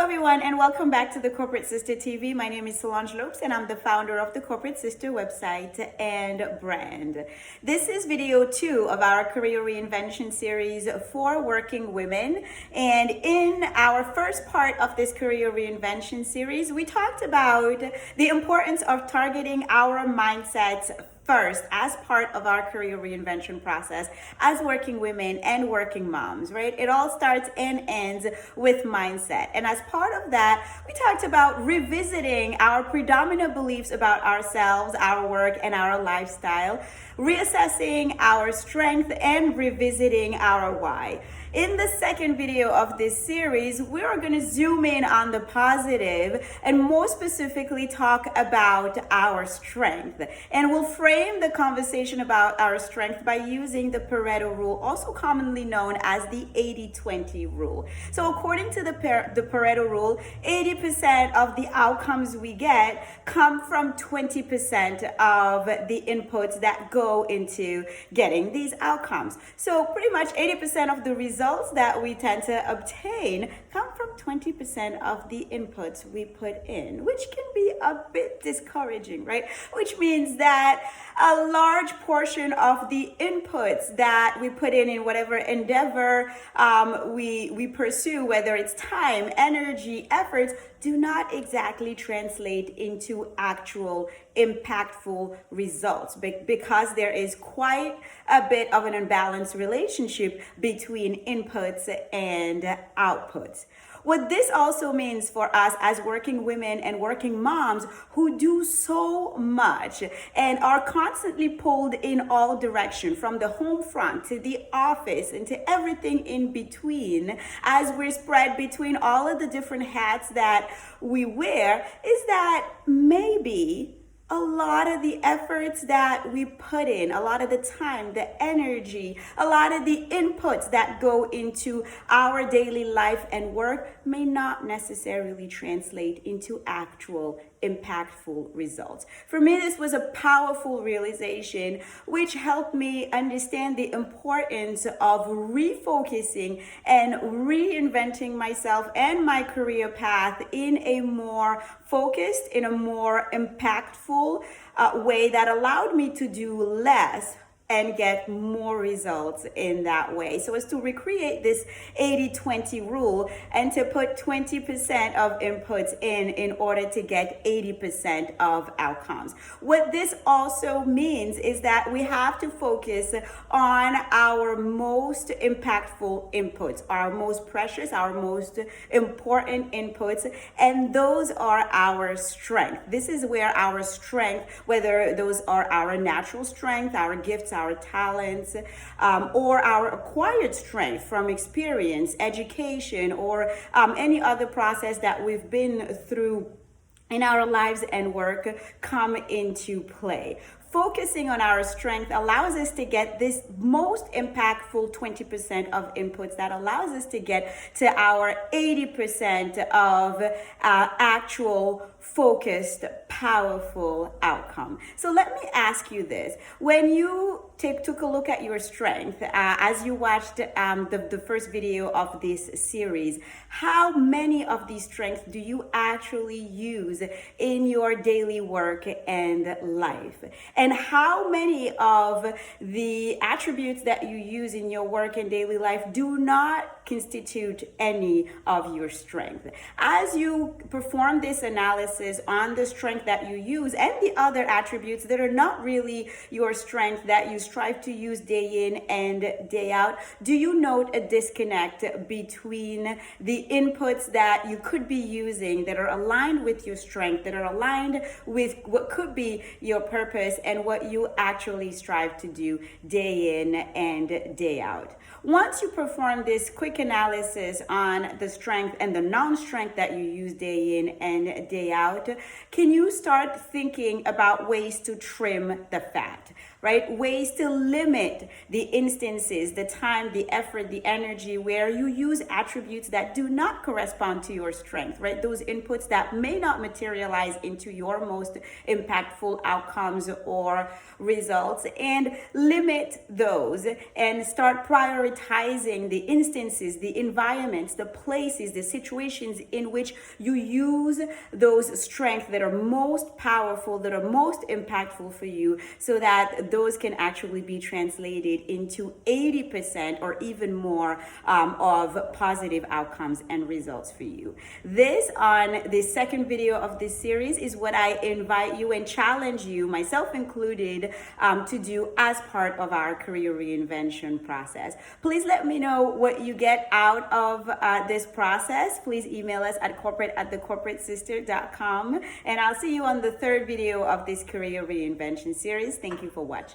everyone, and welcome back to the Corporate Sister TV. My name is Solange Lopes, and I'm the founder of the Corporate Sister website and brand. This is video 2 of our Career Reinvention Series for working women. And in our first part of this Career Reinvention Series, we talked about the importance of targeting our mindsets first as part of our career reinvention process as working women and working moms, right? It all starts and ends with mindset. And as part of that, we talked about revisiting our predominant beliefs about ourselves, our work, and our lifestyle, reassessing our strength, and revisiting our why. In the second video of this series, we are going to zoom in on the positive and more specifically talk about our strength. And we'll frame the conversation about our strength by using the Pareto rule, also commonly known as the 80-20 rule. So according to the Pareto rule, 80% of the outcomes we get come from 20% of the inputs that go into getting these outcomes. So pretty much 80% of the results that we tend to obtain come from 20% of the inputs we put in, which can be a bit discouraging, right? Which means that a large portion of the inputs that we put in whatever endeavor we pursue, whether it's time, energy, efforts, do not exactly translate into actual impactful results because there is quite a bit of an imbalanced relationship between inputs and outputs. What this also means for us as working women and working moms who do so much and are constantly pulled in all directions, from the home front to the office and to everything in between, as we're spread between all of the different hats that we wear, is that maybe a lot of the efforts that we put in, a lot of the time, the energy, a lot of the inputs that go into our daily life and work may not necessarily translate into actual impactful results. For me, this was a powerful realization which helped me understand the importance of refocusing and reinventing myself and my career path in a more focused, in a more impactful way that allowed me to do less and get more results in that way. So as to recreate this 80-20 rule and to put 20% of inputs in order to get 80% of outcomes. What this also means is that we have to focus on our most impactful inputs, our most precious, our most important inputs, and those are our strength. This is where our strength, whether those are our natural strength, our gifts, our talents, or our acquired strength from experience, education, or any other process that we've been through in our lives and work come into play. Focusing on our strength allows us to get this most impactful 20% of inputs that allows us to get to our 80% of actual focused, powerful outcome. So let me ask you this. When you took a look at your strength, as you watched the first video of this series, how many of these strengths do you actually use in your daily work and life? And how many of the attributes that you use in your work and daily life do not constitute any of your strength? As you perform this analysis on the strength that you use and the other attributes that are not really your strength that you strive to use day in and day out, do you note a disconnect between the inputs that you could be using that are aligned with your strength, that are aligned with what could be your purpose and what you actually strive to do day in and day out? Once you perform this quick analysis on the strength and the non-strength that you use day in and day out, can you start thinking about ways to trim the fat? right? Ways to limit the instances, the time, the effort, the energy where you use attributes that do not correspond to your strength, right? Those inputs that may not materialize into your most impactful outcomes or results, and limit those and start prioritizing the instances, the environments, the places, the situations in which you use those strengths that are most powerful, that are most impactful for you, so that those can actually be translated into 80% or even more of positive outcomes and results for you. This, on the second video of this series, is what I invite you and challenge you, myself included, to do as part of our career reinvention process. Please let me know what you get out of this process. Please email us at corporate@thecorporatesister.com, and I'll see you on the third video of this career reinvention series. Thank you for watching.